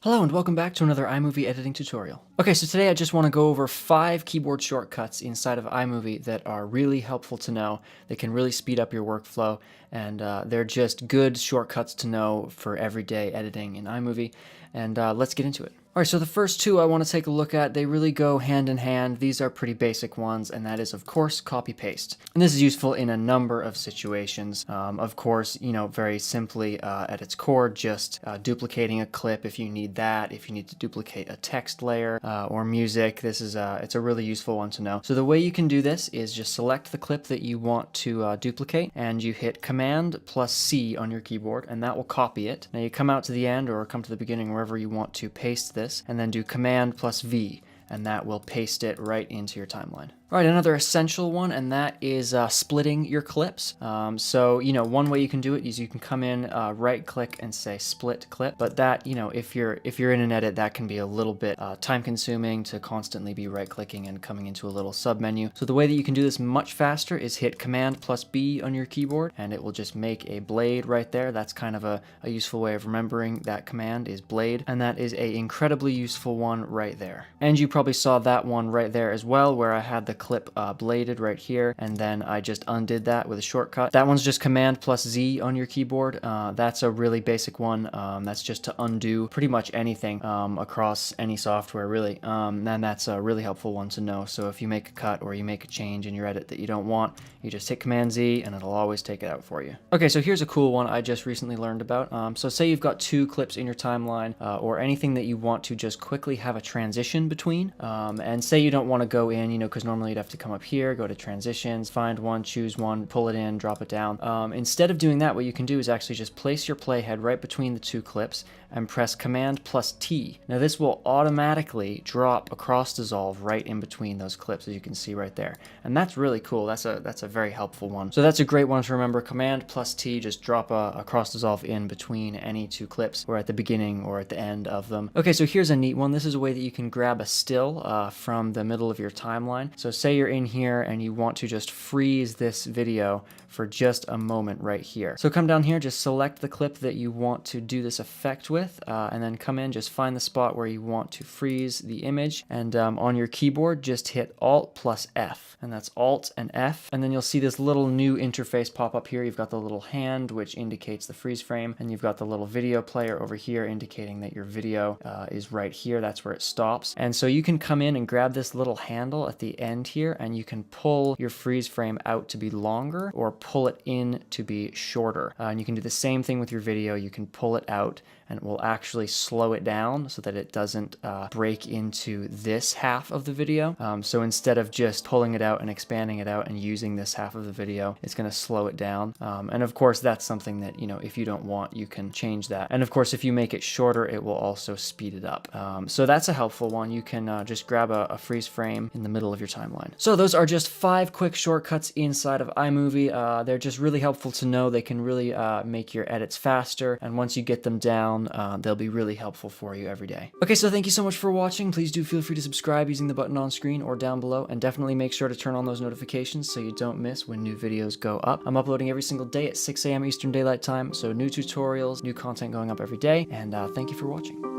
Hello and welcome back to another iMovie editing tutorial. Okay, so today I just want to go over 5 keyboard shortcuts inside of iMovie that are really helpful to know. They can really speed up your workflow, and they're just good shortcuts to know for everyday editing in iMovie. And let's get into it. Alright, so the first two I want to take a look at, they really go hand in hand. These are pretty basic ones, and that is, of course, copy-paste. And this is useful in a number of situations. Of course, very simply at its core, just duplicating a clip if you need that, if you need to duplicate a text layer or music. This is it's a really useful one to know. So the way you can do this is just select the clip that you want to duplicate, and you hit Command plus C on your keyboard, and that will copy it. Now you come out to the end or come to the beginning, wherever you want to paste this, and then do Command plus V, and that will paste it right into your timeline. All right, another essential one, and that is splitting your clips. So, one way you can do it is you can come in, right-click, and say Split Clip. But that, if you're in an edit, that can be a little bit time-consuming to constantly be right-clicking and coming into a little sub-menu. So the way that you can do this much faster is hit Command plus B on your keyboard, and it will just make a blade right there. That's kind of a useful way of remembering that command is blade, and that is a incredibly useful one right there. And you probably saw that one right there as well, where I had the clip bladed right here, and then I just undid that with a shortcut. That one's just Command plus Z on your keyboard. That's a really basic one. That's just to undo pretty much anything across any software, really. And that's a really helpful one to know. So if you make a cut or you make a change in your edit that you don't want, you just hit Command Z and it'll always take it out for you. Okay, so here's a cool one I just recently learned about. So say you've got 2 clips in your timeline or anything that you want to just quickly have a transition between. And say you don't want to go in, because normally you'd have to come up here, go to transitions, find one, choose one, pull it in, drop it down. Instead of doing that, what you can do is actually just place your playhead right between the 2 clips and press Command plus T. Now this will automatically drop a CrossDissolve right in between those clips, as you can see right there. And that's really cool. That's a very helpful one. So that's a great one to remember. Command plus T, just drop a CrossDissolve in between any 2 clips, or at the beginning or at the end of them. Okay, so here's a neat one. This is a way that you can grab a still from the middle of your timeline. So say you're in here and you want to just freeze this video for just a moment right here. So come down here, just select the clip that you want to do this effect with, and then come in, just find the spot where you want to freeze the image, and on your keyboard, just hit Alt plus F, and that's Alt and F, and then you'll see this little new interface pop up here. You've got the little hand, which indicates the freeze frame, and you've got the little video player over here indicating that your video is right here. That's where it stops. And so you can come in and grab this little handle at the end here, and you can pull your freeze frame out to be longer or pull it in to be shorter. And you can do the same thing with your video. You can pull it out and it will actually slow it down so that it doesn't break into this half of the video. So instead of just pulling it out and expanding it out and using this half of the video, it's going to slow it down. And of course, that's something that, if you don't want, you can change that. And of course, if you make it shorter, it will also speed it up. So that's a helpful one. You can just grab a freeze frame in the middle of your timeline. So those are just 5 quick shortcuts inside of iMovie. They're just really helpful to know. They can really make your edits faster. And once you get them down, they'll be really helpful for you every day. Okay, so thank you so much for watching. Please do feel free to subscribe using the button on screen or down below, and definitely make sure to turn on those notifications so you don't miss when new videos go up. I'm uploading every single day at 6 a.m. Eastern Daylight Time, so new tutorials, new content going up every day, and thank you for watching.